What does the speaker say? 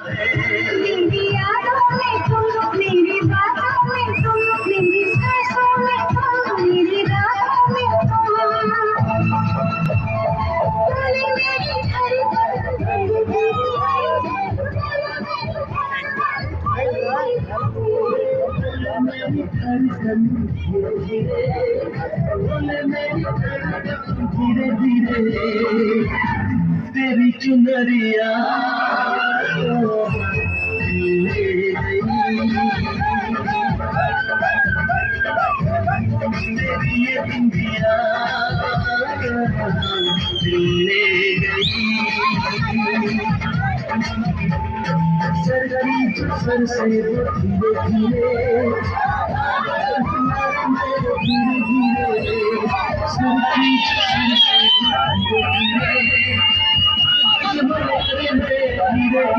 मेरी यादों में तुम, मेरी बातों में तुम, मेरी सांसों में तुम, मेरी राहों में तुम। बोले मेरी धड़कन धीरे धीरे तेरी चुनरिया ले गई, तेरी ये बिंदिया ले गई। सर से धीरे धीरे धीरे धीरे